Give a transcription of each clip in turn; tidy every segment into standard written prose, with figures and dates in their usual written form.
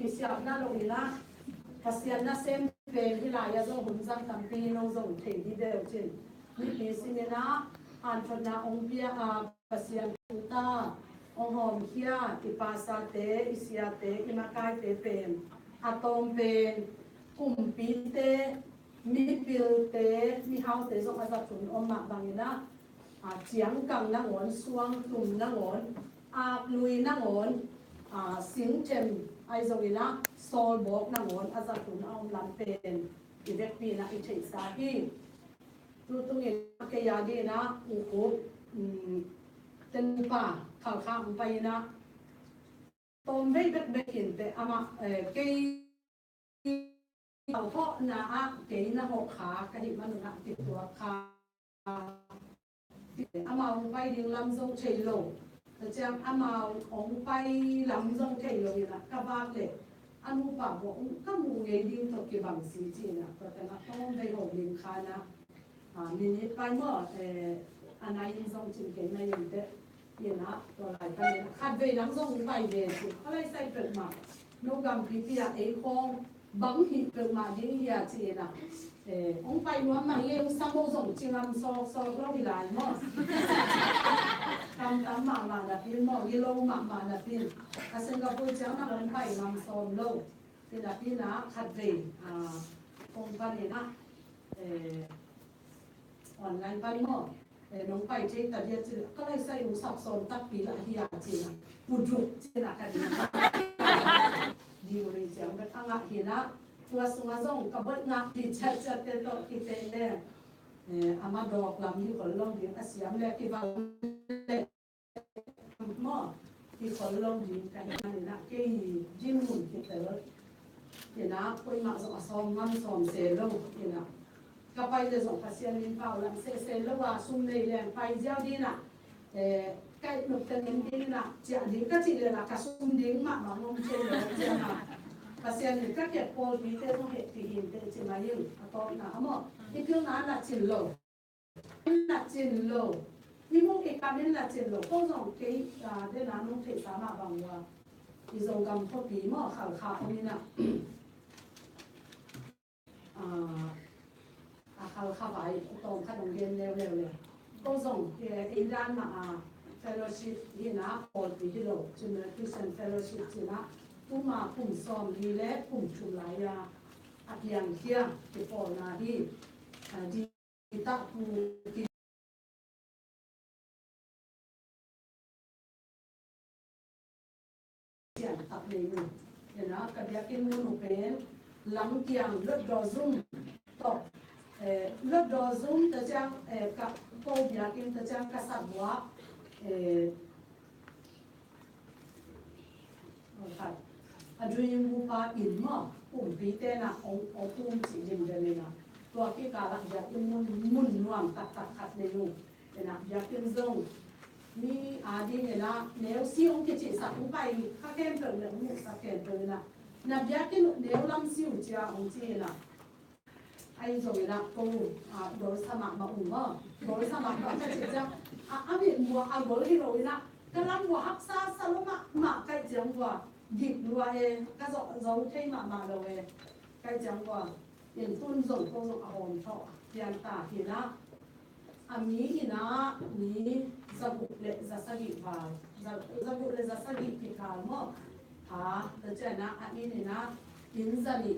siap na lo ina pasian na sem pe hilaya zo hunjang tampi no zo the di deu chin ni pi sinena an thona ong pia a pasian ta ong hom khia ipasa te isia te imakai te pen atom pen kum pi te mi pil te mi hau te zo asa chun om ma bangina chiang kang na ngon suang tum na ngon ak lui na ngon sing chem ai zo ina sol bok na ngon asa chun om lam pen i vek pi na i thei sa hi tu tung in ke ya di na u ko ten pa khal kham pa ina tom vei bek bekin te ama keเอาเพราะนะเกยนะหกขากระดิ่งมันหนักติดตัวขาอามาไปดึงลำทรงเฉยลงแต่จะอามาของไปลำทรงเฉยลงนะกระบาดเลยอันมูป่าบอกก็มูเงยดิ้งตกกี่บังสีจีนะแต่ละต้องไปหกลิงคานะมินิไปเมื่ออันนั้นยังทรงจิงเกยไม่ยังเด็ดยังนะตัวไหลไปขัดเวน้ำทรงไปเวสิอะไรใส่เปิดมาโนกัมพิพิยาเอคองบังหิเกิดมาดิ้งยาจีน่ะองไปนัวมันเลี้ยงสมองส่งจิงลำซอกเราวิลายมั้งทำมาละพินมั้งยีโลมาละพินอาสิงคโปร์เจ้าหน้าองไปลำซอมโลพินละพินนะขัดเวองไปนะออนไลน์ไปมั้งน้องไปเช็คแต่เดียวจีก็เลยใส่อุสับสนตักปีละที่ยาจีน่ะปุจุจีน่ะกันดีบริจาคเป็นอ่างหินะตัวสมาส่งกับเบิดงาที่จะเตโตกิเตเล่อามาดอกลำที่คนลงดินอาเสียมแรกที่ว่าหม้อที่คนลงดินกันนั่นนะกี่จิ้มหุ่นที่เต๋อเห็นนะคุยมาส่งซ้อมมันซ้อมเซลลงเห็นนะก็ไปจะส่งพัสยานินเปล่าแล้วเซลล์ว่าซุ่มในแรงไปเจ้าดีน่ะใกล้หนุกแต่เงินดีน่ะเจ้าดีก็จีเลยนะกระซุ่มดิ้งมาลงเชลเลยเจ้าน่ะพัสยานินก็เก็บโพลบีเตอร์ต้องเห็ดตีหินเตอร์จีมายิ่งตอนน่ะอ๋อที่เพื่อนนั้นน่ะจินโลน่ะจินโลนี่มุกอีกการนี้น่ะจินโลก็ส่งเกี่ยเดี๋ยวนั้นมุกเทสามาบางว่าที่ส่งกำพอปีหม้อข่าวข่าวนี่น่ะข่าวข่าวไปตรงขนมเย็นเร็วเลยก็ส่งอินเดียมาfellowship นี่นะโอดีที่เราจุดนั้นคือเซน fellowship ที่นะผู้มาผู้ซ้อมดีและผู้ชุมหลายาอัดยังเที่ยงที่ปอนาดีดีตักผู้ที่เสียงตักเลยเนี่ยนะกับยากินมูนุเป็นหลังเที่ยงเลือดดอซุ่มตกเลือดดอซุ่มแต่จังกับโตยากินแต่จังกษัตริย์ว่าอันนี้มูปาอินมาปุ่มปีเตนะองปุ่มจีนเดเลยนะตัวที่การอยากกินมุนน่วมตัดขัดในลูกนะอยากกินซงมีอาดีเนี่ยนะเนื้อซิองที่จีสักไปข้าแก่เปิดเลยมุสักแก่เปิดนะนับอยากกินเนื้อลำซิวเจ้าของจีนะไอ้โซเวนะกูโดยสมัครมาอุ่นมาโดยสมัครมาจะเจ้าอามีมัวโดยที่เราเนี่ยกำลังว่าฮักซาสลุมาใกล้เจียงกว่าหยิบดูเองก็เราใช้มาเราเองใกล้เจียงกว่าอย่างต้นส่งก็ส่งอาหารชอบเรียนตาทีนะอันนี้ทีนะนี้จะบุกเลยจะสกิบาจะบุกเลยจะสกิพิการมั้งแต่เจ้านะอันนี้เนี่ยนะอินซันิ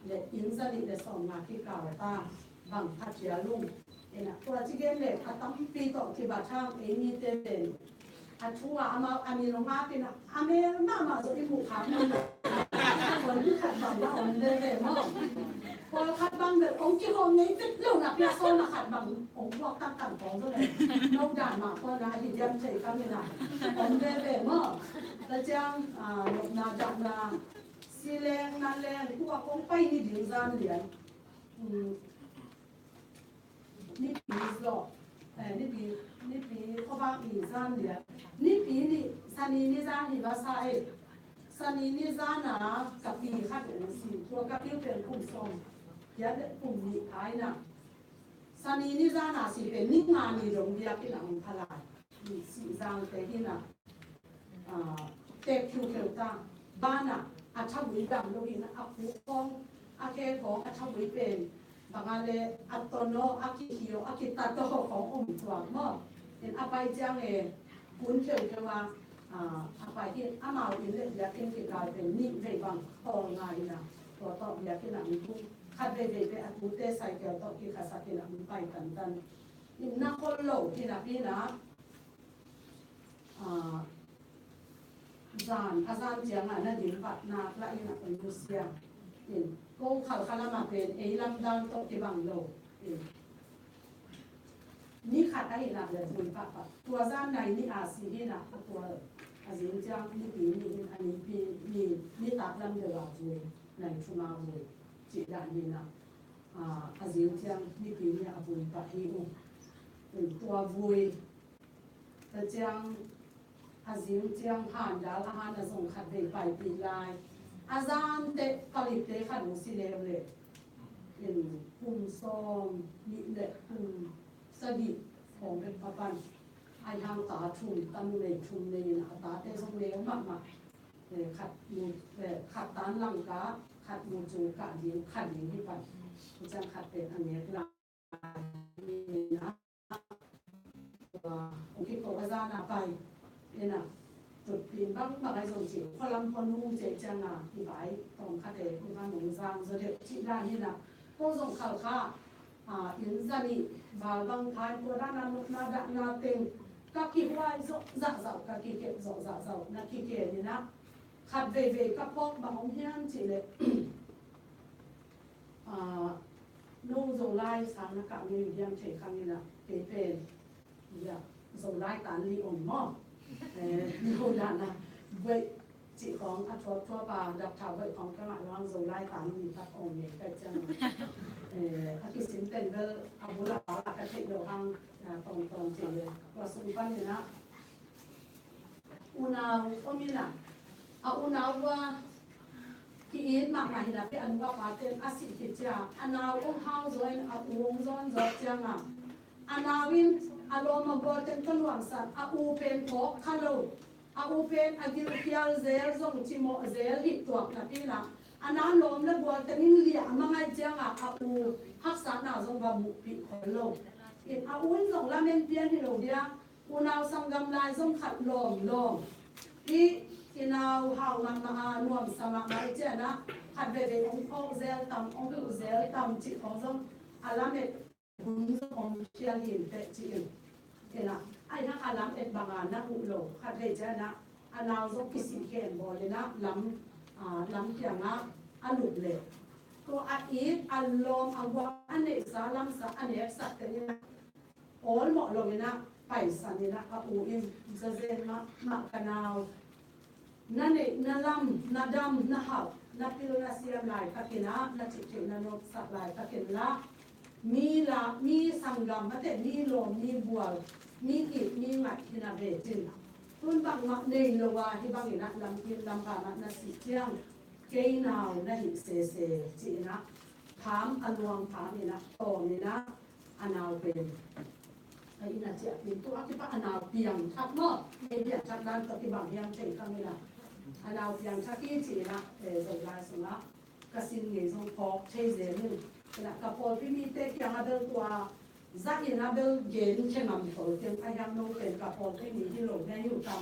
เลยส่งมาที่กาวตาบังพัชยาลุงนะตัวที่เกมเลยตั้งปีต่อที่บ้านช่างเอ็นนี่เต้นชัวอามีลงมาเป็นอามีมาจะได้บุกขามันวันที่ขัดบังว่าอ่อนเลยมั้งพอขัดบังแบบองค์ที่ห้องนี้เรื่องหนักยาโซนขัดบังองค์พวกตั้งกันของเลยน้องด่านมาก็นะที่ยันใส่กันเลยนะอ่อนเลยมั้งแต่จังนาจับนาสีแรงนั่นแรงพวกองไปนี่ดิ้งจานเหรียญนี่ปีหลอกนี่ปีเขาบ้างอีจานเหรียญนี่ปีนี่สันนี่จานที่ภาษาสันนี่จานนะกับปีขัดเป็นสีตัวกับเลี้ยวเป็นกลุ่มสองยัดกลุ่มนี้ท้ายนะสันนี่จานนะสีเป็นนิงานนี่โรงเรียนที่หลังพลายสีจานแต่ที่น่ะเต็กคิวเขียวตาบ้านน่ะ อาชบุยดำโลกินะอาภูของอาเคของอาชบุยเป็นบางอะไรอัตโนอาคิฮิโออาคิตาโตของอมตัวมั่งเป็นอาไปจังคุณเชื่อกันว่าอาไปที่อามาอินเล่อยากกินกิจการเป็นนี่ในบางตอนงานนะตัวต่ออยากกินอะไรทุกขัดเด็ดไปอาภูเตใส่เกี่ยวต่อกิจการสักกินอะไรไปกันอินนักคนโลกที่นับพี่นะอาจารย์เจียงนั่นดินปัดนาพระอินทร์เป็นมุสลิมอินก็เขาขลามาเป็นลำดังตกที่บางโลกนี่ขัดได้หนักเลยดินปัดตัวด้านในนี่อาศีนี่นะตัวอาศีเจียงนี่ปีนี่อันนี้ปีนี่ตัดลำเดือดเลยในชุมาเลยจีดานนี่นะอาศีเจียงนี่ปีนี่อาบุญปัดที่อุ้มตัวบุยแต่เจียงอาซิมเจียงผ่านดาวอาหารส่งขัดเด็กไปปีลายอาจารย์เตะผลิตเตะขัดมุสิเลมเลยเป็นปุ่มซองนี่เด็กปุ่มสดิของเป็นปะปันไอทางตาชุมตำเลยชุมเลยนะตาเตะส่งเลี้ยงมากขัดมูขัดตานลังกาขัดมูจูกะยิงขัดยิงที่ปันจังขัดเป็นอันนี้ลายนี่นะองค์ที่โตอาจารย์ไปเนี่ยนะจุดปีนบ้างบางไอ้ส่วนจิ๋วพอลำพอนุ่งเจจังอ่ะที่ไปตรงคาเดที่บ้านหนุ่มซางเสด็จที่ด้านนี่นะก็ส่งข่าวค่าอินซานีบาบังพายตัวด้านนาเต็งก็คิดว่าจะก็คิดเก็บจะนะคิดเก็บนี่นะขัดเวก็พกบางที่นั่นจิเลยนุ่งโซไลสารนักการเมืองยังเฉยครั้งนี้นะเป็นอย่างโซไลการลีออนมอนี่คนนั้นนะเวจีของอัตทั่วปาดับชาวเวของกระหม่อมร้องโซไลการมีทักองค์เนี่ยก็จะอากิสินเต็นเวลอาบุระปากระเทยโดหังตรงจีเลยว่าสุพรรณเนี่ยนะอุณาวก็มีนะเอาอุณาวว่าที่อินมากมายนะเป็นอันว่าปาเต็นอาศิกิจาอันนาวองค์เฮาโซนอาอุงโซนจอดจังอ่ะอันนาวินอารมณ์บอเต็นต้นหวังสัตว์อาอูเป็นพกฮัลโหลอาอูเป็นอากิลเคียลเซลส่งชิโมเซลหิตัวนับพี่นะอันนั้นลมและบอเต็นนี่เลี้ยมังไงจังอ่ะอาอูฮักษาหน้าส่งบามุปิคนโลอินอาอูนส่งละเมนเปียนที่โลเดียอูนาวสังกำลายส่งขัดลมที่อินาวเฮามันมาหน่วมสมัครมาเจ้านะขัดเบเบองค์เซลตำองค์เซลตำจิตของส่งอาลาเมคุณของเชียงหินเตจินเห็นนะไอ้นักอาลัมเอ็ดบางอันนักอุโลขัดเดจนะอันเราต้องพิสิทธิ์เขียนบอเลยนะล้ำเขียงนะอันหลุดเลยตัวอัดอีทอันลมอันว่าอันเนสาลัมสักอันเนสสักแต่เนี่ยโอนเหมาะลงเลยนะไปสันนี่นะอาอูอินจะเซนมากนาวนั่นเองนั่นลำนั่นดำนั่นหาวนั่นพิโรนาเซียมลายตะกินะนั่นจิตจินั่นนกสักลายตะกินละมีสังกัมมาแต่มีลมมีบัวมีอิฐมีหมัดที่นาเบจินรุ่นบางมักเนยโลวาที่บางอย่างนั้นลำกินลำบากนั้นสิเจียงเกยนาวนั่นหิเซจีนะถามอลวงถามนี่นะโตนี่นะอนาวเป็นไอ้น่าจะเป็นตัวที่ว่าอนาวเปียงชักเนาะไม่เปียงชักด้านตัวที่บางอย่างเจ๋งกันนี่นะอนาวเปียงชักที่จีนะส่งลายส่งละกสินเงยส่งพอกเชยเซนึงนะกับพอที่มีเต็กยังมาเดินตัวจักยินาเดินเย็นเช่นนั้นตัวเต็มพยายามโน้เป็นกับพอที่มีที่หลงได้อยู่ตาม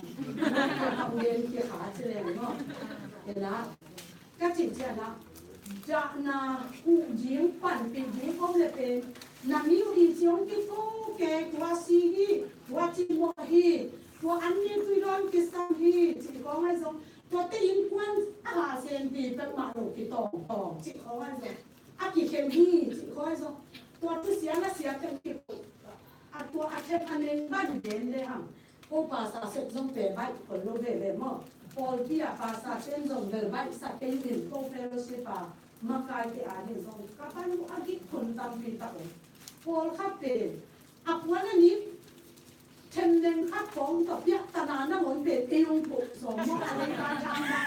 ทำเย็นที่ขาเฉลี่ยเนาะเห็นนะก็จริงใช่นะจะนาผู้หญิงปั่นเป็นหญิงเขาเลยเป็นนามิวอีเจียงที่โตแก่กว่าซีฮีกว่าจิโมฮีกว่าอันนี้คุยร้อนกิสังฮีที่เขาให้ส่งตัวเต็มควันเซนตีเป็นมาโลกิตองที่เขาให้ส่งอากิเคมีที่เขาให้ส่งตัวที่เสียและเสียกันที่ตัวอาเทปอันนี้บ้านเด่นเลยฮะโอภาษาเสร็จส่งเปย์ใบคนโลเวเวมอพอที่ภาษาเช่นส่งเวใบสักเป็นดินโตเฟโรชิปามาไกลที่อ่านดินส่งกับบ้านอากิคนตามปีตาโอพอข้าเป็นอักวันนี้เช่นเดิมข้าของกับเปียตนาหน้าหมุนเป็นเอวปุกสมมติอะไรการทำนะ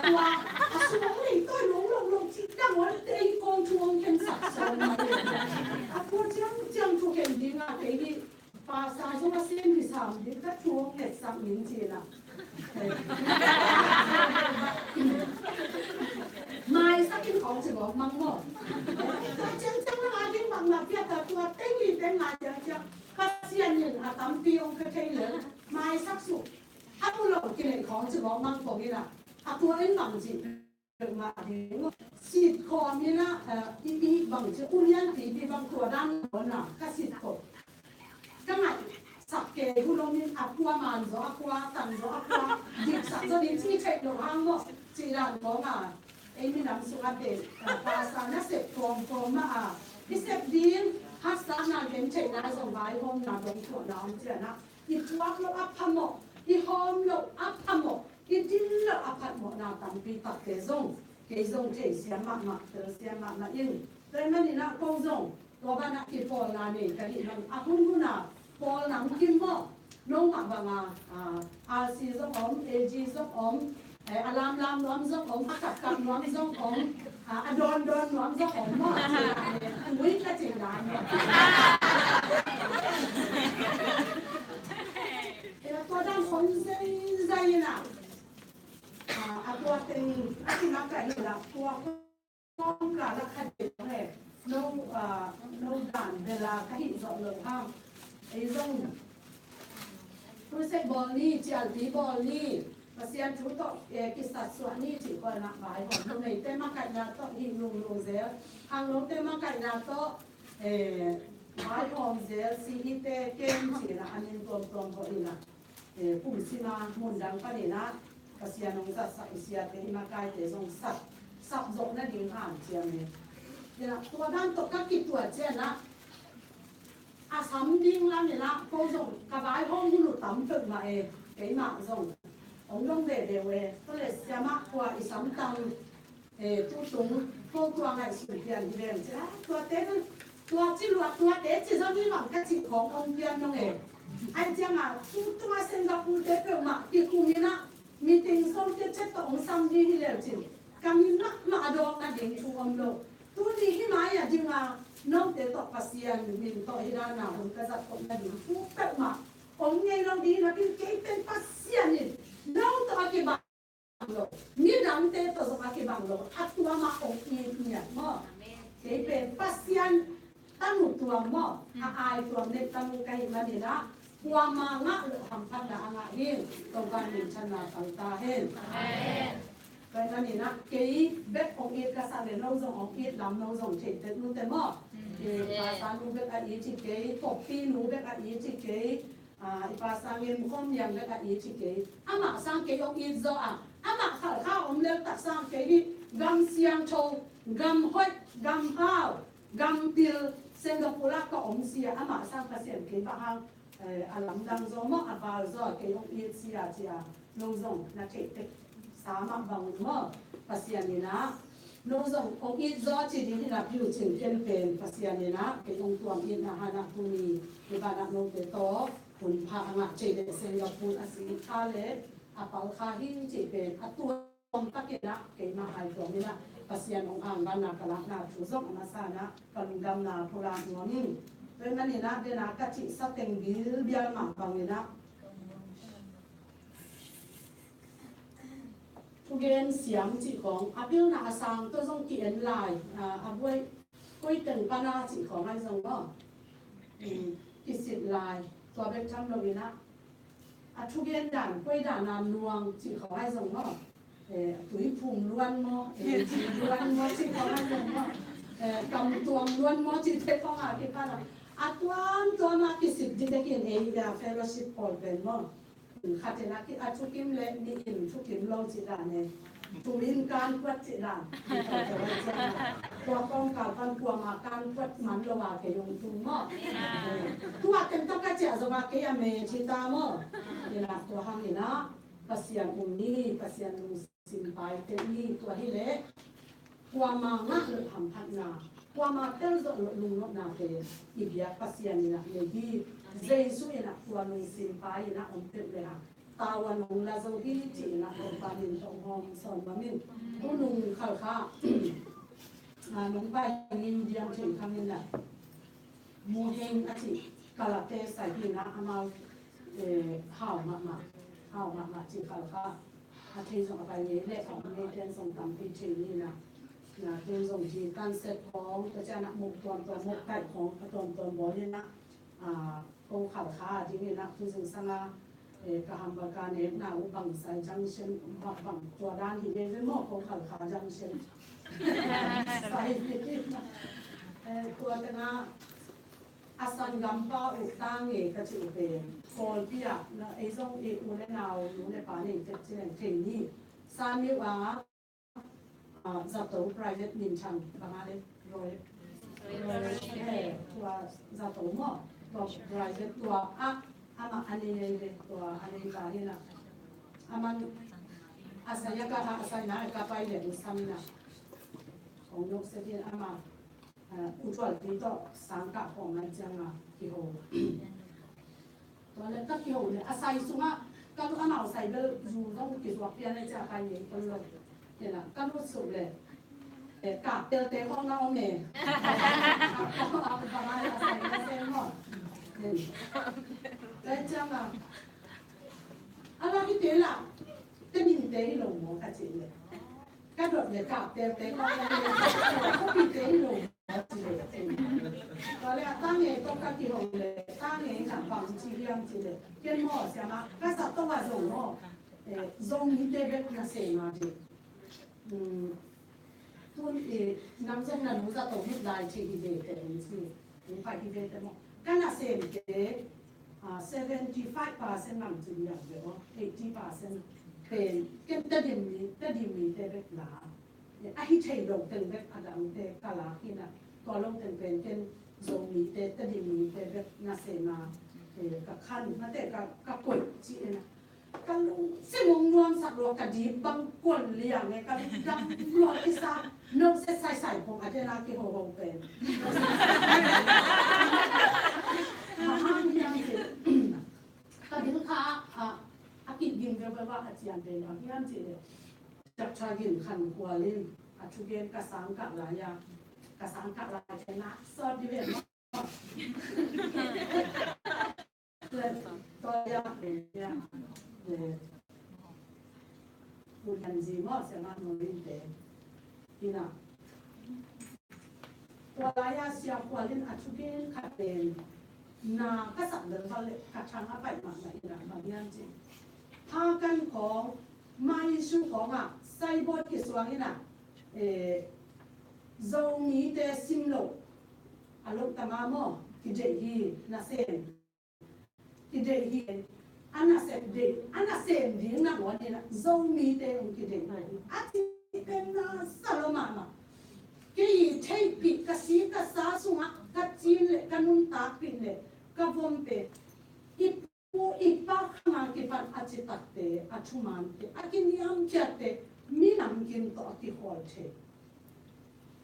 ตัวสมองนี่ก็ลงที่หน้าหมุนเตะกองช่วงเป็นสักสองมาเลยตัวจังทุกแห่งดีงามเองที่ภาษาสมัยเส้นที่สามนี่ก็ช่วงเห็ดสักหนึ่งจีนะ ของจะบอกมั่งหมดจังนะอาดิ้งบางมาเพียบตัวเต็งลีเต็งมาจะก็เสียนหนึ่งตำปีองค์เคยเหลือไม้สักสุกถ้าพวกเรากินของจะบอกมั่งของนี่นะตัวเอ็นบางจีมาถึงสิทธิ์คอนี่นะอีบางจะอุ้ยยันตีบางตัวด้านบนน่ะก็สิทธิ์คอก็ไงสักเกย์ผู้ลงนี่อักวามันจ้ะอักวาตันจ้ะอักวาดิบสักจะดิบที่เช็คดูห้างเนาะจีรันบอกอ่ะไอ้มีน้ำสุกเด็ดภาษาเนี่ยเสพฟอมมาอ่ะที่เสพดีนฮัสซานาเห็นเช็คนายส่งไปห้องน้ำลงถั่วน้ำเจ้านะอีทวักลงอัพพมกอีหอมลงอัพพมกอีดินลงอัพพมกน้ำตำปีตักเกซงเทเสียมากเตอเสียมากยิ่งแต่มันนี่นะกงซงตัวบ้านนักกีฬาลานี่กันนี่มันอาคุณกุน่ะพอหนังกินบ่น้องหมักบางอาซีซอกเอจีซอกอารามน้อมซอกอากับน้อมซอกดอนน้อมซอกบ่วิ่งกระจิงได้เนี่ยตัวด้านคนใจน่ะตัวเต็งที่นักการเงินตัวป้องกันและขัดเองเลยน้องด่านเวลาขัดสอบเลยห้ามไอ้ตรงผู้เซบอลนี่เจ้าตีบอลนี่มาเสียนทุกต่อกิสัตส่วนนี่ถือว่านักบายของตรงไหนเต้มาไก่นาโตหินลงเสียทางลงเต้มาไก่นาโตบายของเสียซีฮิเตเกมสีนะอันนี้ตัวพอดีนะผู้สิมามุนดังปนินะภาษาหนุ่มสัตว์เสียเป็นมาไกลแต่ทรงสับจบนั่นเองผ่านเชียงเนี่ยตัวด้านตกก็กิดตัวเช่นนะอาสามดิ้งแล้วเนี่ยนะก็ส่งกระบายห้องที่หลุดต่ำตึกมาไอ้หมาส่งองค์ลงเด็ดก็เลยเสียมากกว่าอีสามตังตู้ตุงพวกตัวไงสุดเพียนเรียนใช่ไหมตัวเต้นตัวจิ๋วตัวเด็ดที่เขาที่หวังกระจิขององค์เพียนน้องไอ้เจ้ามาตัวเส้นกับผู้เด็กเปล่ามาที่คุมนี่นะมีติงส้มเจ็ดตัวองค์ซ้ำดีที่เรียนจริงกำลังมาดอกนั่นเองชูอมโลตัวนี้ที่มาอย่างจริงอ่ะน้องเตะตกภาษามีต่อให้ด้านหน้าผมก็จะตกนั่นเองผู้เปล่ามาองค์ไงเราดีนะเป็นเกย์เป็นภาษาเนี่ยน้องตัวกี่บางโลนี่ดังเตะตัวกี่บางโลอัดตัวมาองค์เนี่ยมั่งเกย์เป็นภาษาตั้งตัวมั่งอายตัวเด็กตั้งใจมาเนี่ยนะความมางะหรือทำพันดาอ่ะเองต้องการมีชนะต่างตาเห็นก็นั่นนี่นะเกย์เบ็ดองค์กษัตริย์เราส่งองค์ลำเราส่งเฉดเด็ดนู้นแต่มั่งภาษาลูเบ็ดอะไรที่เกย์ปกปีลูเบ็ดอะไรที่เกย์ภาษาเงินคมยังเบ็ดอะไรที่เกย์อามาสร้างเกย์องค์โซอามาข้าวอมเล็กตักสร้างเกย์กำเสียงโชกำห้อยกำข้าวกำติลเซงกับปุระก็องค์เสียอามาสร้างภาษาเกย์บ้างอาลัมดังโซมอาบาลโซเกย์องค์เสียเจ้าลงส่งนักเตะสามารถบังมั่งภาษาเนี่ยนะน้องส่งองค์อินโซที่ดีที่นับอยู่ถึงเป็นภาษาเนี่ยนะเป็นองค์ตัวอินนะฮะนักผู้นี้ที่บ้านนักน้องเตโตคุณพางักเจเดเซนกับคุณอาศิคาเลอาเปาคาหินที่เป็นตัวองค์ตะเกียนะเกมาหายตัวนี่นะภาษาองค์อ่างบ้านนักลักนาทุสงอามาสานะกลุดำนาโพลาหัวนิ่งเป็นนั่นนี่นะเดนักกัจจิสเต็งบิลเบียร์มาบังนี่นะทุกเย็นเสียงจีของอาพิลนาสังตัวทรงเขียนลายอาบวยคุยถึงปนาจีของไอ้ทรงก็กิสิทลายตัวเป็นช่างเราเลยนะทุกเย็นด่านคุยด่านนานลวงจีของไอ้ทรงก็ถุยพุ่งล้วนมอจีล้วนมอจีของไอ้ทรงก็กำตัวล้วนมอจีเทปของอาคิปานะตัวมากิสิทดีเด็กเองเฟลโลชิพพอลเป็นมอขัดนะที่ทุกิมเล่นนี่อินทุกิมเราจิตาเนี่ยทุลินการวัดจิตาตัวป้องกันกันตัวมาการวัดมันระว่าเกยงทุ่งหม้อตัวเต็มต้องการจะจะว่าเกยเมจิตามอนี่นะตัวห้างนี่นะภาษาอุ้มนี่ภาษาลุงสินไปเต็มนี่ตัวที่เล็กความมางะหรือทำพัฒนาความมาเต้นจะลุงนกนาเกยอีเบียภาษานี่นะเลยที่เจสุยนะตัวลุงสินไปนะอมเต็มเลยค่ะตาวันลุงลาโซที่จีนะอมปานินทองหอมสอนมามินผู้ลุงข้าวข้าน้องไปยินเดียมถึงคำนี้นะมูเฮงอาทิกาลเตใส่ที่นะอามาห่าวมาจีข้าวข้าอาทิส่งไปนี้เละของเมเดนส่งตามพิธีนี่นะ นะเป็นส่งที่การเสร็จของก็จะนักมุกตัวมุกไก่ของตัวบอนี่นะกงขับขาที่นี่นะคือสิ่งสังกระทำประการเองนะอุบังใส่จังเช่นบังตัวด้านที่เรียนหม้อกงขับขาจังเช่นใส่ที่นะตัวนะอาศัยกำปั้อุตังเอกจะอุเบกโกลพิยะนะไอ้ส่งเออุเนนาวอุเนปานี่จะเช่นเทนี่สามีว่าzato private min chang bangale roy tua zato mo tua private tua ama anine tua anine ka hina aman asaya ka asaya ka pai le samina ong yok se din ama utwal ti to sangka khong na changa ki ho to le ka ki ho le asai sunga ka lu ama asai le ju dong ki swak pia na cha ka ni kon lo là các nước sụp lệ cả tiêu tế không nào mề đấy chắc là anh nói cái tế là cái nhìn tế lồng nó cả chị lệ các đoạn để cả tiêu tế không bị tế lồng có lẽ ta nghe có các kỳ hồng lệ ta nghe chẳng bằng chỉ riêng chị lệ kiên mỏ xem mà các sản phẩm là dùng nó dùng như tế biết là sẽ mà chị tuân thì nằm trong là núi ra tổ hợp lại chỉ về để mình phải đi về thế mà cái là xem cái 75% nằm trên nhà vậy đó 80%เป็นcái điểm mình để biết là ai thấy đồng tình với anh em để cả là khi nào có lòng tìnhเป็นcái dùng mình để cái điểm mình để biết là xem mà cái khăn mà để cái quỷ chị nàyกันสิมงนวลสักโลกะดีบางคนเลี้ยงไงกันดังหลอดที่ซาเนื้อเส้นใส่ผมอาจจะน่าเกี่ยวกับเป็นห้ามยังสิก็ถึงข้าอากินกินก็แปลว่าอาเจียนเป็นอากินสิจับชากินขันกัวลินอาชุเกนกระสังกับหลายอย่างกระสังกับหลายชนะสอดดีเวนตัวอย่างเนี่ยbukan zima sangat memilih ina walaya siap walin acukin katen na kasak dan balik kacang apa mana ina bagian je hakan kong mai su kong sai bot kiswang ina zong ni te simlo alok tamamo kijehi na sen kijehi anak sem dia nak buat dia nak zombie dia mungkin dia nak ati kena salama kiri tepi kasih kasah sunga kacil kanun tapin le kavompe ipak ngakipan acitate acumante akiniam kiate minam kin to ati holte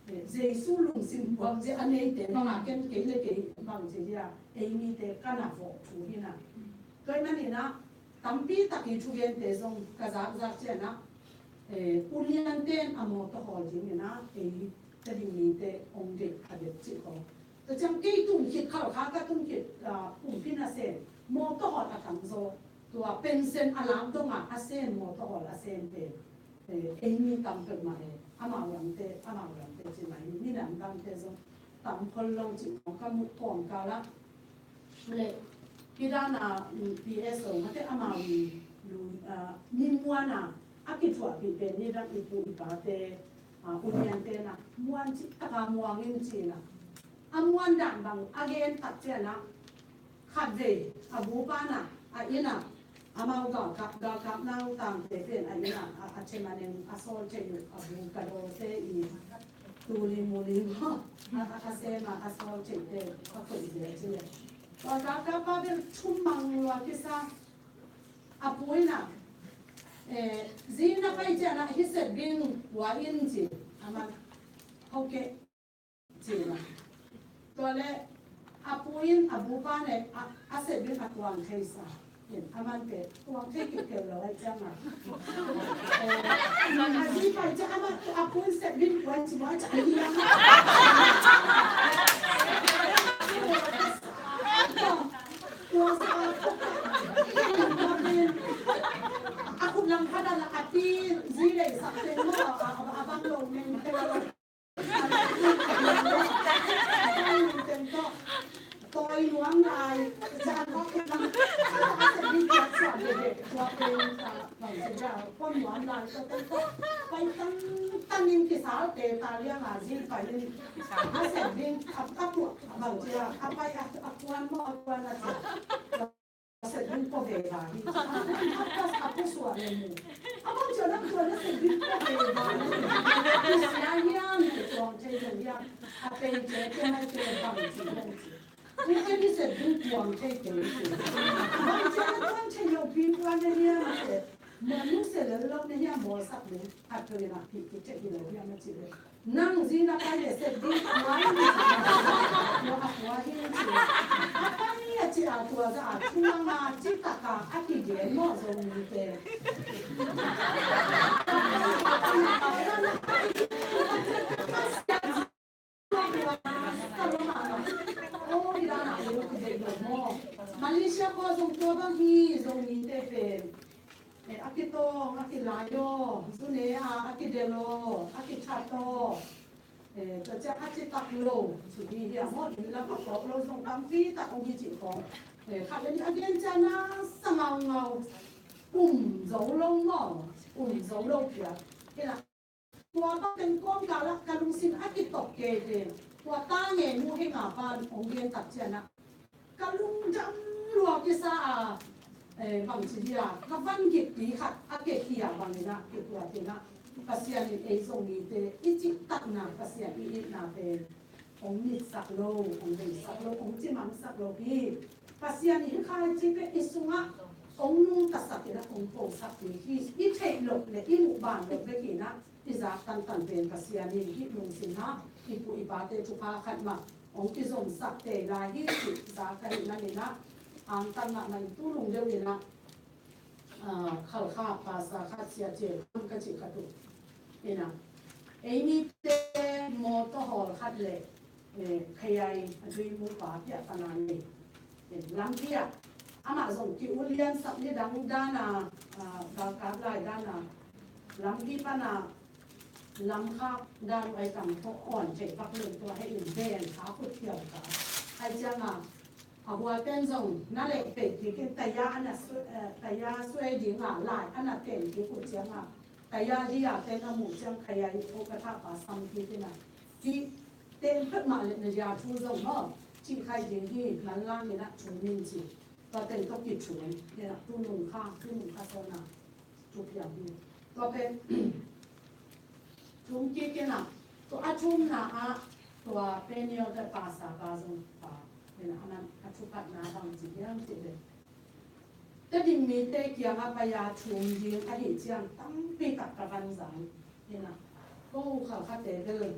Jesu lung sim buang je anei te mangaken kele ke bang je ya emi te kana vo tu hina cái này nè, tắm pi tắc cái chú viên để dùng cái giá trị nè, ulian tên amo to hỏi gì nè, cái gì để ông để khai được chỉ có,แต่จังกี้ตุ้งคิดเข้าข้าก็ตุ้งคิดปุ่มพินาเซนโมto hỏiอาทั้งโซตัวเป็นเซนอลามตัวมาอาเซนโมto hỏiอาเซนเป็นเอ็งมีตั้งเกิดมาอามาวันเตจิไหมนี่นั่นตั้งเตซตั้งคนลงจิของกมุกองกาละเลยPidana PSO mate amawi nimwana akitwa pipeni dan ipu ipate uniante na muan ci taka muangin cina amuan dan bang again tatjana khadve abu pana aina amau ga nang tam te pen aina achemanen asol chenu abu kado te I tuli muli ha asema asol chete akoi de cine Kakak pada cuma luar kisah apa ina zina pai jana hisab bin wain je aman oke je lah tole apuin abu pane asab bin atuan kaisa aman ke tuan ke lawan jangan aji pai jana apuin asab bin wain cuma cahaya aku lang kada lakati zile sa temo abang lo men อยหลวงนายจะก็คือมันจะมีการสอนเด็กๆว่าเป็นบางสิ่งอย่างคนหลวงนายก็ต้องไปตั้งยิงที่สาวเตะตาเลี้ยงอาชีพไปเลยอาเสร็จดิ้งอัพตัวบางทีอัพไปอัพวันมอวันอาทิตย์เสร็จดิ้งก็เบย์ได้อัพส่วนเลยอัพจนอัพตัวแล้วเสร็จดิ้งก็เบย์ได้ที่สายยามที่ตรงเชียงยามอัพเป็นเจ้าที่ให้เจ้าบางสิ่งนี่แค่ที่เสร็จดิ้งตรงเชียงบางสิ่งบางเชียงยกพิมพ์วันนี้มาเสร็จเหมือนลูกเสร็จแล้วเราเนี่ยบอสักเลยอัพเลยนะพี่ที่เจ้าที่เราเนี่ยมาเสร็จเลยนั่งจีน่าไปเลยเสร็จดิ้งวันนี้เราอัพวันที่เสร็จอัพนี่จีอาตัวจะอาช่วงมาจีตากาอัพที่เย็นมอสงมีเตะมาเลเซียก็ส่งตัวบางทีส่งมีเตะเป็นอากิโตอากิลายโยสุเนียอากิเดโลอากิชาโตก็จะอากิตักโลสุดีเดียหมดแล้วก็ตกโลส่งบางทีตักองค์จิของข้าเป็นอากินจานาสมองเงาปุ่มโจลงหม้อปุ่มโจลงเปียเห็นไหมตัวก็เป็นก้อนกาละกาลุสินอากิตกเกเดตัวตาเงินมูให้หาปานองเรียนตัดเจนะกาลุงจำรัวกิสาบางสิ่งอย่างถ้าฟันกิดปีขัดอาเกตเกียบางนี่นะเกิดตัวเองนะภาษาในส่งนี้เตอิจิตักนาภาษาอีกนาเป็นองนิสักโลองเดสักโลองจิมันสักโลพี่ภาษานี้ข้าจีเป็นอิสุงะองนุ่งตัดสักนะองโปสักที่อีเทหลบเลยอีหมู่บ้านหลบเลยกี่นะที่จากตันเป็นภาษานี้ที่ลุงสินะที่ผู้อิบาเตจุภาขัดมาองที่ส่งสักเตลายที่สิจากใครนั่นเองนะอันตั้งในตู้ลงเดียวเลยนะข้าวข้าภาษาข้าเสียเจมันก็จิกระตุกนี่นะนี่เตมอเตอร์ฮอลคัดเลยขยายด้วยมือขวาเปียปนานเลยลำเปียอามาส่งที่อุเลียนสับนี่ดังด้านาการลายด้านาลำที่ปนาลำข้าด้านไว้กับพวกอ่อนเจ็บปักเลยตัวให้อื่นเบนขาขุดเที่ยวขาไอ้เจ้ามาหัวเป็นส่งนั่นแหละเป็ดที่กินแต่ยาอันนั้นแต่ยาช่วยดีงาหลายอันนั้นเต็มที่ขุดเชียงอ่ะแต่ยาที่อยากเป็นหมูเชียงขยายโอกาสภาษาที่ที่นั่นที่เต็มขึ้นมาเลยในยาชูส่งเนาะที่ใครยิงที่นั้นล่างนี่นะชุนนิ่งจีก็เต็มก็กิดชุนเนี่ยนะตู้นุ่งข้างตู้นุ่งข้าโซนาทุกอย่างนี่ก็เป็นทุ่งกิ๊กนะตัวอาชุ่มนะตัวเป็นเยอะแต่ภาษาบาซุปาเนี่ยอันนั้นอาชุกัดนาบางสิ่งที่ต้องเจอเลยแต่ดิมีเตะเกี่ยวกับพยาชุมยิงอดีตเชียงตั้งปีกับกระบันสายเนี่ยนะก็เขาคัดเตะเลย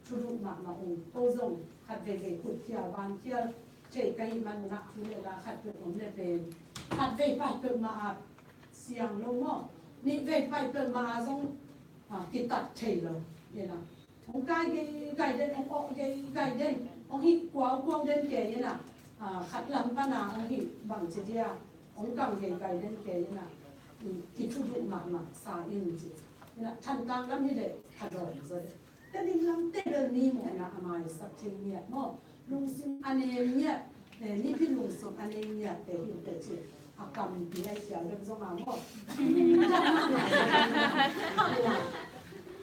ชุดหนักมาองค์โตส่งคัดเตะขุดเที่ยวบานเที่ยวเจ๊ไก่มันนักที่เวลาคัดเป็นผมเนี่ยเป็นคัดเวไปเกิดมาเสียงลงหม้อนี่เวไปเกิดมาส่งกิตัดเฉยเลยเนี่ยนะองไก่เด่นองออกไก่เด่นองหิกวาวกวางเด่นแก่เนี่ยนะขัดลำปนาองหิบังเสียองกังไก่เด่นแก่เนี่ยนะที่ชุดหนักสายอินจีเนี่ยนะทันตังแล้วนี่เลยขัดรอยเลยแต่ดิลำเตเดินนี่หมดนะอามาสักเชียงเนี่ยเนาะลุงซิมอันนี้เนี่ยนี่พี่ลุงซิมอันนี้เนี่ยแต่หินแต่เชื่ออากรรมปีให้เสียเรื่องสมาหมด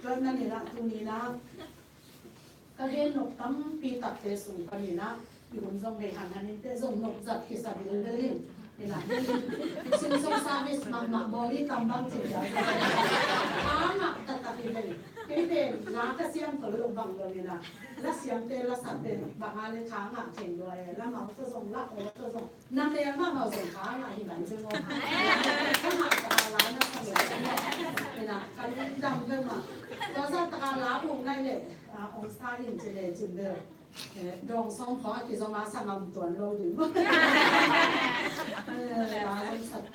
ก็นั่นนี่ละตรงนี้นะก็เห็นนกตั้มปีตัดเตสูงกันนี่นะอยู่บนทรงในหันนี้แต่ทรงนกจัดที่สัตว์เลี้ยงนี่นะซึ่งทรงซาบิสมาบริตั้มบางสิ่งอย่างตัดเลยเป็นน้าก็เสียงตัวลงบังเลยนะและเสียงเตะและสัตว์เตะบางอะไรค้างเข่งด้วยแล้วเขาจะส่งละโอ้จะส่งน้ำเลี้ยงมากเขาส่งค้างที่ไหนจะงงถ้าหากตาล้านะเขาเลยนี่นะการดำเลยมาเราจะตาล้าลงได้เลยองศาอินเจเลจินเดอร์ดองซองขอที่จะมาสั่งตัวโลดึงสัตว์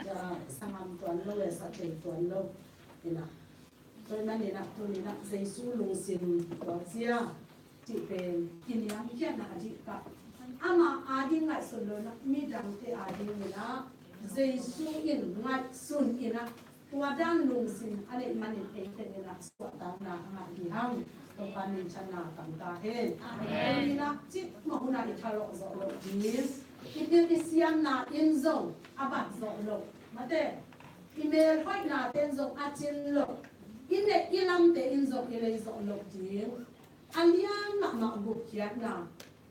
สั่งตัวโลเลยสัตว์เป็นตัวโลนี่นะตัวนั้นนี่นะตัวนี้นะเจสูลุงซินตัวเสียที่เป็นกินยาไม่แค่นะจิกะอามาอาดิงไงสุดเลยนะมีดังที่อาดิงนี่นะเจสูอินไงสุนอินนะตัวด้านลุงซินอันนี้มันเองเป็นนะสวดตามนะอาดิฮังก็ tong panin chana kamta hen ni na chip ma huna I thalo zo lo dis itil isiam na in zong abat zo lo mate email hoi na ten zong achin lo ine ilam te in zong ile zo lo din alian ma bukiat na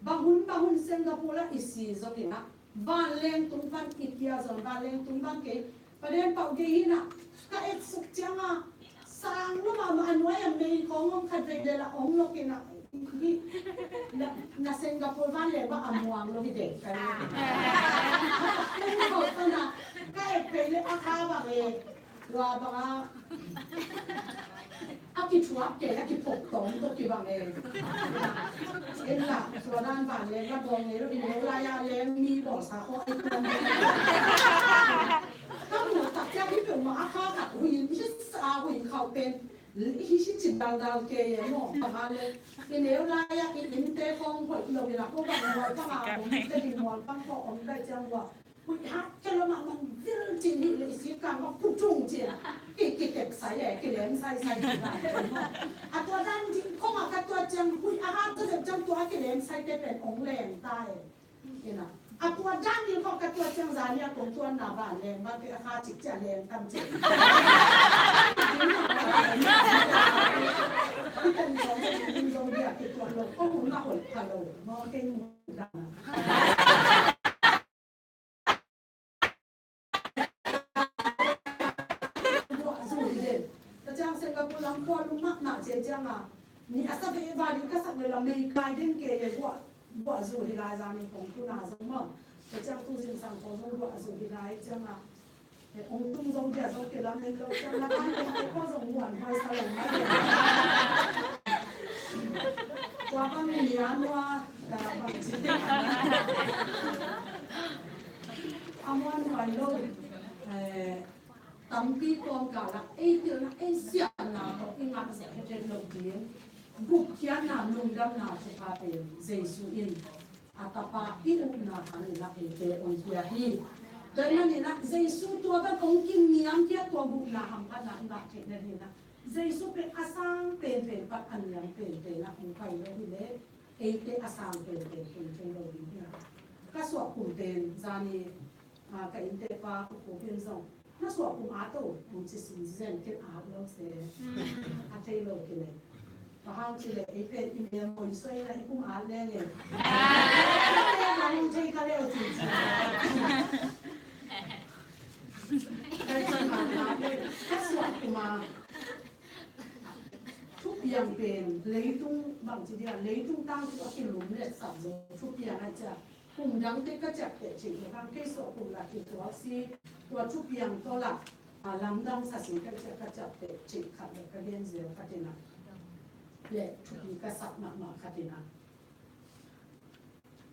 bahun Singapore isi zo kina ban leng tung ban ikia zong ban leng tung ban ke paden pau ge hina ka et suk changa sang no ma anway me ko ngom khat de la ong lo kina na Singapore van le ba amuang lo hide ka ni ko na ka et pe le akha ba ge wa ba aki chuak ke aki pok tong to ki bang e en la so dan ban le la bong e ro in le la ya le mi bo sa ko ai koก็หนูตักแก้วที่เป็นมาข้ากับหุยไม่ใช่สาหุยเขาเป็นที่ชิจิตดาวเกย์หมอประมาณเลยในเนื้อลายอินเตฟองหอยเราเวลาพวกบางวันก็มาผมจะดีมอนปั้งพอผมได้จังว่าหุยฮักจะละมันเรื่องจริงนี่เลยสิการว่าผู้จุ่งเจียกิเก็บใส่แหล่กิเลนใส่ได้อ่ะตัวด้านจริงเขามากับตัวจังหุยอาหารก็จะจังตัวกิเลนใส่ได้เป็นองแรงได้เนี่ยนะอะตัวด้านนี้ก็กับตัวจังซาเนี่ยของตัวหน้าบ้านแรงบ้านเป็นอาคาจิตจะแรงตั้งใจที่เป็นของที่เราเรียกตัวเราก็หุ่นมาหุ่นพะโล้มอเก่งดังตัวสูงเด่นแต่จังเซงกับลังควาลุมากหนาเจจังอ่ะนี่อาศัยเป็นบาดีก็สักเวลาไม่กลายเด่นเกย์เลยว่าบ่สูงที่ลายจามีของคุณอาสมบัติแต่จังตู้สินสังของเราบ่สูงที่ลายจังอ่ะแต่องค์ตุ้งทรงเดียทรงเกล้าในเราจังละกันเป็นข้อสงหวนไว้สลงไม่ได้ว่าก็มีร้านว่าแต่บางทีอามันวันโลตั้มปีกองกาละเดือนเสียนาเขาอิงอาศัยให้เจริญลงเรียนบุกเขียนนาลุงดำนาสุภาพเป็นเจสุอินอาตาปาอินุนาหันนักเตะองค์เกียฮีโดยนั้นนะเจสุตัวเป็นองค์กินเนียมเทียตัวบุกนาหัมกันนักเตะนี่นะเจสุเป็นอาสังเป็นปัจอันยังเป็นนะองค์ไปเลยที่เล่เตะอาสังเป็นเป็นโลดีนะก็สวบกลุ่มเป็นจานีกับอินเตปาอุปกรณ์ส่งน่าสวบกลุ่มอาโต้กลุ่มจิตสินเซนเก็บอาโลเซอาเทโลกิเลพอห้างที่เลยเป็นอินเดียมวยสวยนะกลุ่มอาเล่เนี่ยเราลงใจกันเลยจริงๆแต่จังหวะนั้นถ้าสวบกลุ่มมาทุกอย่างเป็นเลยตุ้งบางทีเดียวเลยตุ้งตั้งตัวกินหลุมเนี่ยสับสนทุกอย่างอาจจะกลุ่มดังที่ก็จะเกิดจริงทางที่สวบกลุ่มหลักที่ตัวซีตัวทุกอย่างตัวหลักลำดังสัตว์ก็จะเกิดจริงค่ะแล้วก็เรียนเสียกันที่นั่นและทุกทีก็สับมาค่ะที่นั่น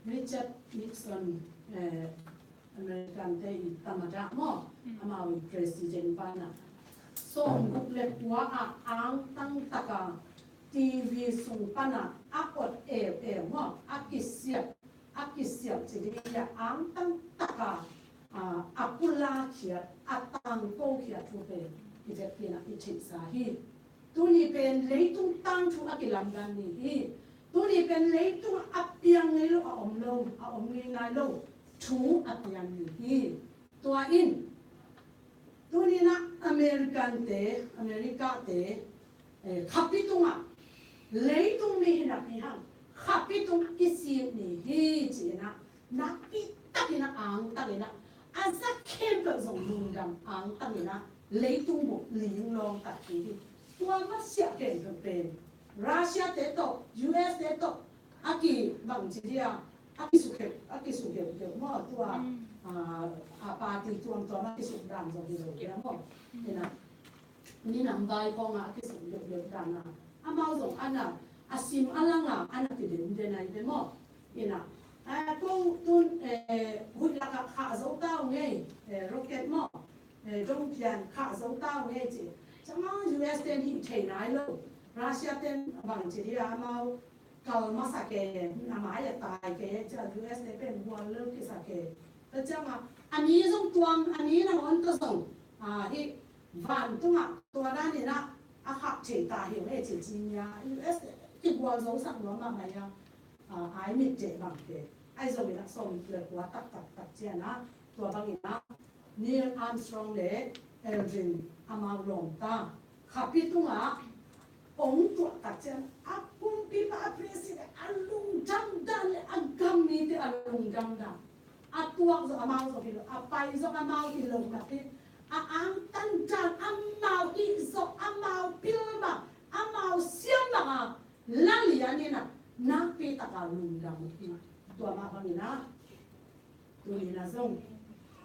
ริชาร์ดนิกสันอเมริกันที่ธรรมดาหม้อมาวิประธานปานะส่งบุกเล็กหัวอ่างตั้งตะกาทีวีส่งปานะอักอดหม้ออักกิเสียบจะได้อ่างตั้งตะกาอักกุลาเขียดอักตังโกเขียดทุกเป็นอิจฉาอิจฉาสาเหตุตัวนี้เป็นเลยตุ้งตั้งชุอักิลังกันนี่ตัวนี้เป็นเลยตุ้งอับยังในโลกอมลงอมในโลกชูอับยังนี่ตัวอินตัวนี้นะอเมริกาเตขับพิตุงอ่ะเลยตุ้งนี่นะพี่ฮังขับพิตุงอิสินี่ฮีจีนะนักพิตักนะอ่างตักนะอาจจะเข้มแบบส่งลุงดำอ่างตักนะเลยตุ้งบุกลิงลองตัดทีตัวก็เสียเก่งเป็นรัสเซียเตโต US เตโตอากีบางทีเดียวอากีสุเกเดี๋ยวมั่วตัวปาร์ตี้ตัวอากีสุดังจะดีเลยเดี๋ยวมั่วเนี่ยนี่นำได้กองอากีสุเดี๋ยวดังอามาส่งอันน่ะอาซิมอันลังอันน่ะติดเด่นไหนเดี๋ยวมั่วเนี่ยก็ตุนหุ่นละขาโซต้าไงร็อกเก็ตมั่วจงเพียนขาโซต้าไงจีจังหวะ US เต็นที่เทนายโลรัสเซียเต็นบางทีที่อามาเกามาสักเกอามาอย่าตายเกจะ US เต็นเป็นวัวเลิกที่สักเกแล้วจังหวะอันนี้ส่งตัวอันนี้นะอันก็ส่งที่วันตัวด้านนี้นะอาขับเฉยตาเหี่ยวให้เฉยจริงยา US gwal zo sak no ma mai ya ai mit je bang te ai zo ina som le kwa tak che na tua bang ina Neil Armstrong le Aldrin Amalong ta kapitunga ong tua tak che apung pi pa president alung jam dan le agam ni te alung jam dan atuak zo amau zo pilo apai zo amau ilong na te ang tanjan amau izo amau pilba amau siamba lali anina na pita kalung jam ina tua ma bangina tulina zong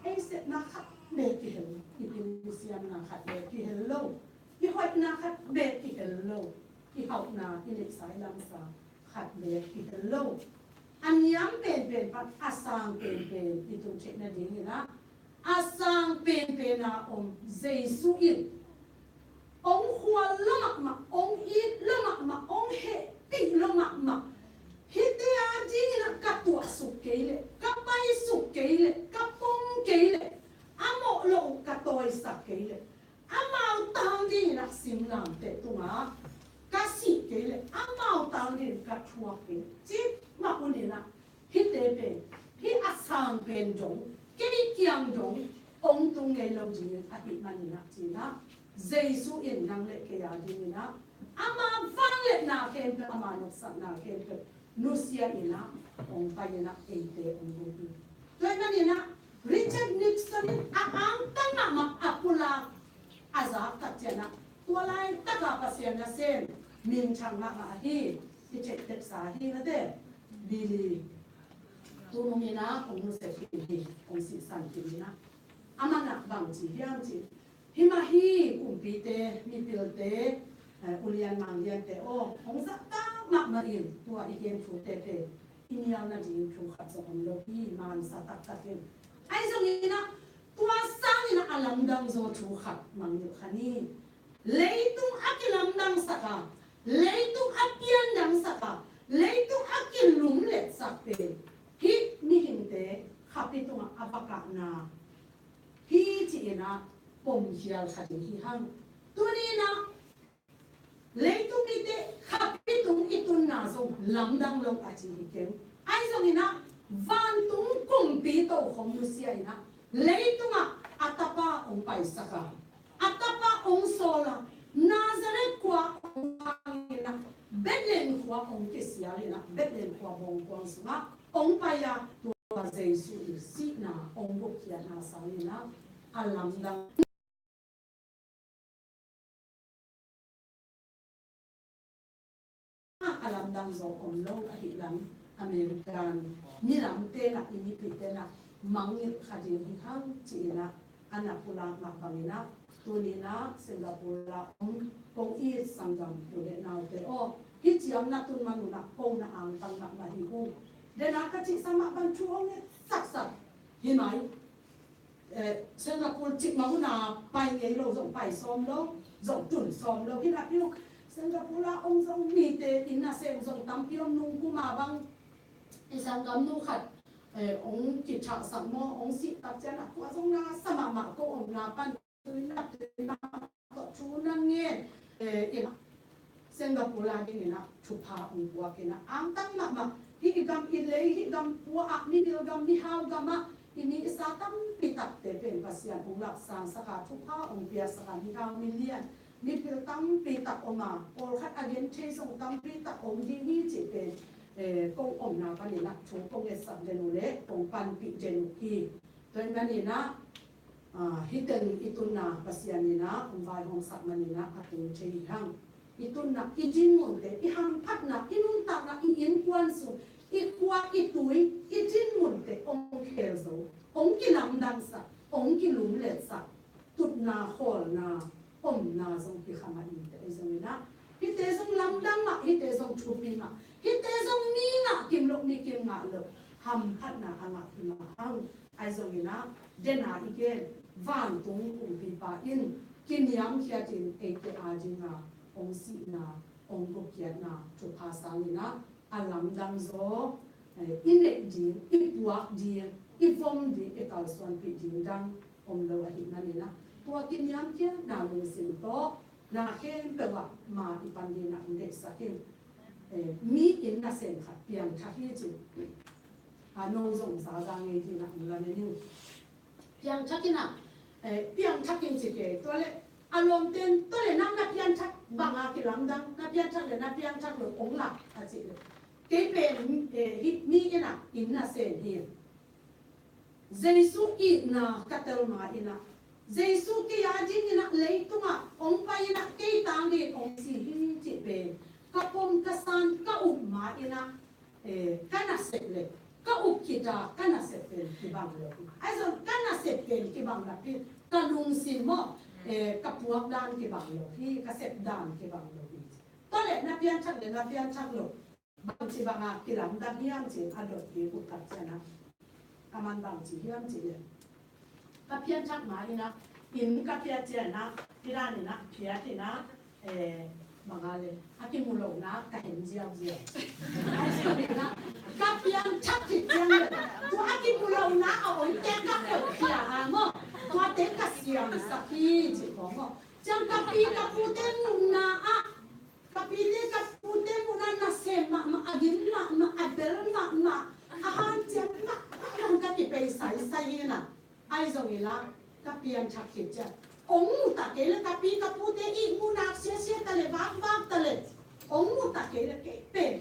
ai set na khat be ki hello ipin siam na khat be ki hello ki hot na khat be ki hello ki hot na ilik sai lam sa khat be ki hello an yam pen pat asang pen itun che na ding na asang pen na jesu in ong hua lamak ma ong i lamak ma ong he ti lamak ma hite aji na katua sukele kapai sukele kapong kele amo lo katoi sakele amau tang di na simlam te tunga kasi kele amau tang di katua kele ji ma unina hite pe hi asang pen jong kini kiang jong ong tung ngai lo ji a hi manina ji na jesu in nang le ke ya di na ama vang le na ken pe ama no sa na ken pe Nusia ina ong payena ente ong bubi. Tuan ina Richard Nixon ang tanga ma apula azab katjana. Tualai taka pasien na sen min chang ma hi icek tek sa hi na de bili tunumina ong nusefi ong si san kimina amana bang ji yang ji himahi umpite mipilte ulian mangian te ong sa mak marin tua iken chu te te inyal na ji chu khat so om lo hi man sa tak takin ai zong ina tua sang ina alam dang zo chu khat mang yu khani leitung akilam dang saka leitung apian dang saka leitung akilum le sakpe hi ni hinte khapitung apaka na hi chi ina pom hial khati hi hang tunina leitung ite kapitung itun na so lamdang long achi hiken ai so ina van tung kumpi to khom lusia ina leitung atapa ong paisaka atapa ong sola nazaret kwa ong ina Bethlehem kwa ong kesia ina Bethlehem kwa bong kwang sma ong paya to jesu si na ong bukia na sa ina alamdang alam dang zo om lo a hi lam American ni lam te na ini pite na mangil khadin hi hang chi na anapula ma pangina tunina Singapore kong i sangam tu de nau te o hi chiam na tun manu na kong na ang tang na ma hi hu de na ka chi sama ban chu ong sak sak hi mai Singapore chi ma na pai nge lo zo pai som lo zo tun som lo hi na pi Singapore ông dòng mì tê in na xem dòng tắm piom nung cu mà băng isang gam nu khat ông kịp chọn sẵn mò ông xịt tập chân là qua dòng na sa mà cô ông na pan na na chú na nghe in Singapore đi na chụp ha ông qua kia na ang tăng mà hi gam in lấy hi gam qua ác ni điều gam ni hao gam mà ini sa tam pitak te pen pasian ông lak sang sa ka chụp ha ông pia sa ka ni hao million ni pil tam pitak oma or khat again che song tam pitak om di hi chi pe kong om na pa ni na chu kong le sam de no le kong pan pi jen ki toin na ni na hiten itun na pasian ni na om vai hong sak man ni na atun che hang itun na ijin mon te I hang phat na inun ta na in kwan su I kwa I tui ijin mon te ong khel zo ong ki lam dang sa ong ki lum le sa tut na khol na om na zong pi khama in te zong na hi te zong lam dang ma hi te zong chupi ma hi te zong ni na kim lok ni kim nga lo ham phat na anga ki ma hang ai zong na dena igen van tung kum pi pa in kin yam khia tin e te a jinga ong si na ong go kia na chu pa sang na alam dang zo in le di I buak di I vom di e kal swan pi ding dang om lo hi na ni na tua kin yam kia na lu sim to na khen pe wa ma I pan di na inde sa kin มีอินน่ะเซนขัดเปียงชักที่จิน้องส่งสาจางเงที่น่ะมันนี่เปียงชักที่น่ะเปียงชักกินจิเกตัวเล็กอารมณ์เต้นตัวเล็กนั่งนับเปียงชักบางอาคิลังดังนับเปียงชักเลยนับเปียงชักเลยองหลักอาจิเลยเกเป็นมีอินน่ะอินน่ะเซนเฮียเจสุอินน่ะกัตเตอร์มาอินน่ะเจสุที่ยาจินน่ะเลยตัวอ่ะองไปน่ะเกยตังเดองสิฮิจิเป็นกับผมกับสันกับอุมาอินะกันน่ะเสร็จเลยกับอุกิจากันน่ะเสร็จเป็นที่บางเลยไอ้ส่วนกันน่ะเสร็จเป็นที่บางแบบที่กันลุงสิมกับพวกด้านที่บางเลยที่กเสร็จด้านที่บางเลยตอนแรกนับยันชักเลยนับยันชักเลยบางที่บางกิลังดันยันจีอดที่อุกัดเจนะอามันบางที่ยันจีเลยกับยันชักมาอินะอินกับยันเจนะที่ด้านนี่นะเพียที่นะบางอะไรอากิมุโลนะก็เห็นเจียวไอ้สิ่งนี้นะกับยังชักผิดยังเลยตัวอากิมุโลนะเอาไว้แก้กับเปิดเสียงมั้งตัวเด็กก็เสียงสักทีจีบมั้งจังกับปีกับปูเต็มนะอ่ะกับปีเด็กกับปูเต็มนะเสมาอากินมาอัดเบลมาอาหารเจ้ายังกับที่ไปใส่นะไอ้ส่วนนี้ละกับยังชักผิดจ้ะองมุตะเกลกับปีกับปูเตอีมูนักเสียตะเลวางตะเลองมุตะเกลเกเป็น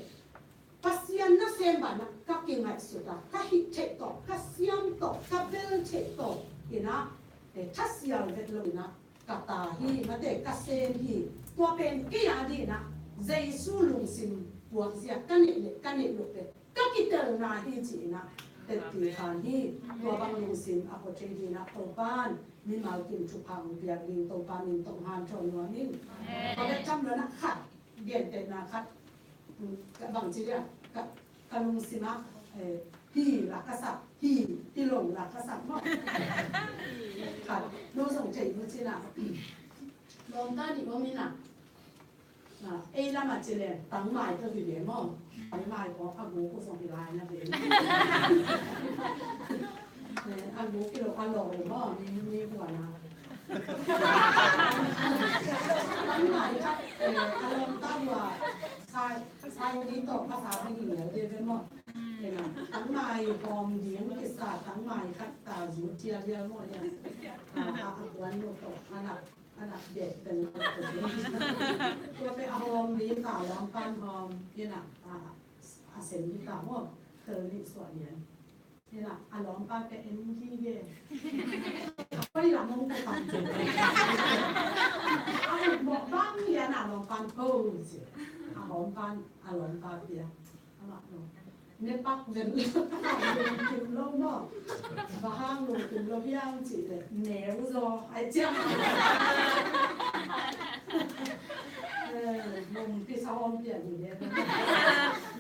ปัสยันนะเซมบานะกับกินไงสุดากับฮิตเชตโตกับเสียมโตกับเบลเชตโตอีนะทัศยาเวทเลยนะกับตาฮีมาเตกับเซนฮีตัวเป็นกี่อย่างดีนะเจสุลุงซิมบวกเสียกันนี่ลุกเตกับกิเตอร์นาฮีจีนะเต็มที่ทานฮีตัวบางลุงซิมอโปเชดีนะตัวบ้านมีมากินชุพังเบียร์ลิงตรงปานินตรงหานชนวนิ่งเขาได้จำแล้วนะขัดเดียนเต็มนะขัดบางทีเนี่ยกลุงสิมะฮีหลักกษัตริย์ฮีที่หลงหลักกษัตริย์มั้งขัดโน้ส่งใจมุจินะลองด้านนี้ว่ามีนะละมาเจริญตั้งหมายก็อยู่เดี๋ยวมั้งตั้งหมายของอากูก็ส่งไปไลน์นะเดี๋ยวอันนี้กิโลอันโลเลยมั้งมีหัวนะตั้งหมายครับอารมณ์ตั้งว่าใช่ดีต่อภาษาอังกฤษเดี๋ยวมั้งตั้งหมายพร้อมเดียงกิจการตั้งหมายคัดตาอยู่เจียเดียวมั้งเนี่ยวันนู้นต่ออันนั้นเด็กเป็นตัวไปเอาหอมดีต่าลองปั้นหอมนี่นะเส้นดีต่าว่าเธอนี่ส่วนเนี่ยนี่นะลองปั้นเป็นที่เดียไม่ได้ละมงกุฎต่ำจริงบอกบ้างเนี่ยนะลองปั้นเพิ่มสิหอมปั้นลองปั้นเดียวเนี่ยปักเดินจุดลงบ่บ้าห้างลงจุดลงย่างจีเลยเหนียวรอไอ้เจ้ามุมที่ซ้อมเปลี่ยนอยู่เนี่ย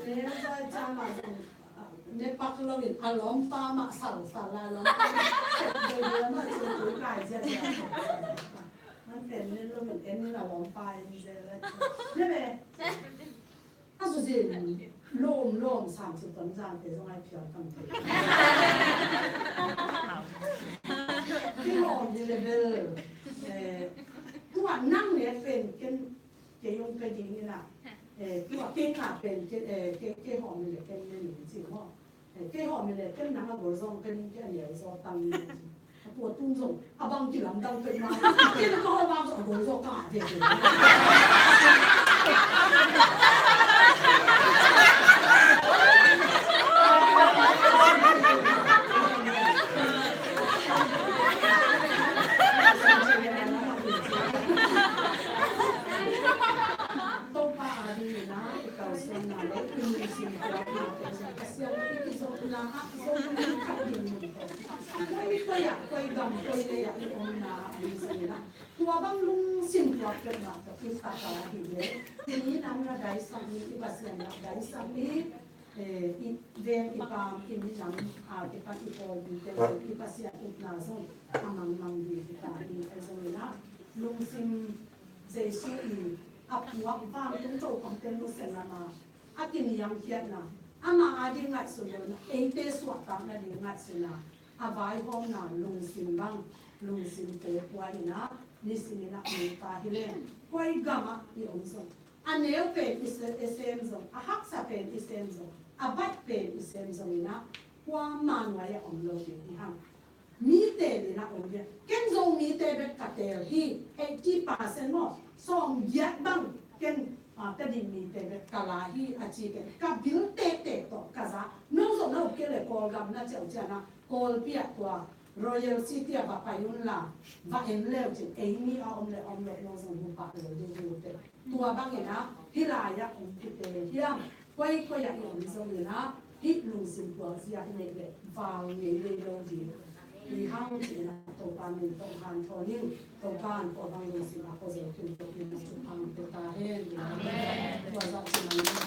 เนี่ยก็จะมาเนี่ยปักลงอีกล้อมฟ้ามาสั่งสาราล้อมเดินมาสู่ตัวไก่เจ้ามันเป็นเนี่ยเราเหมือนเอ็นนี่เราล้อมไปนี่เลยเนี่ยแม่ถ้าสุดที่ลม30分站别种爱漂放的ที่หอมอยู่เลยตัวนั่งเนี่ยเป็นเกยงกระดิ่งนี่นะตัวเกยขาเป็นเกยหอมเนี่ยเป็นในหนึ่งสิ่งว่าเกยหอมเนี่ยเป็นน้ำมันบริสุทธิ์เป็นเกยเหนียวซอตังปวดตุ้งส่งบางทีลำดังเป็นมาเกยก็บางส่งบริสุทธิ์ขาดเดียวตัวบางลุงสิ่งที่เราเป็นแบบที่สาธารณะเลยทีนี้น้ำระดับสังนี้ที่ภาษาระดับสังนี้อีเวียนอีปามอีนี้น้ำอีปามอีโฟอีเตลอีภาษาอุตนาส่งมังดีที่ตาอีไอ้ส่วนนี้นะลุงสิ่งเจสุอีอับวักบ้างต้องโจของเต็มลุเซนละมาอากินยังเขียนนะอามาอาดิงัดสุดเลยนะเอเตสวัสดิ์นะดิงัดสุดนะอาบายห้องนะลุงสิ่งบ้างลุงสิ่งเตะไว้นะนี่สิ่งนี้นะมีตาที่เล่นไว้กามาอีองค์ส่ง อันเนี้ยเป็นอิสเซนซงฮักษาเป็นอิสเซนซงอาบัดเป็นอิสเซนซงนะความมันไว้อมโลดีที่ห้างมีเตเลยนะอมเนี่ยเก่งซงมีเตเป็นกัดเตลที่80%มั้งส่งเยอะบ้างเก่งแต่ดินมีเตเป็นกะลาที่อาชีพเก่งกับบิลเตต่อกะซะน้องส่งน้องเกลือกอลกับน่าจะเอาเจ้านะกอลเปียกตัวRoyal City apa payun lah, bahan leu je, ini om le no sang bumpa le je je. Tua bang ina, hilaya om kita hiam, koi yang om sang ina, hit lu sim tua siap ni le, vang ni le lo je. Di hang je na, topan ni topan toning, topan orang lu sim apa je, tu tu tu tu pang tu tahen. Tua sang sim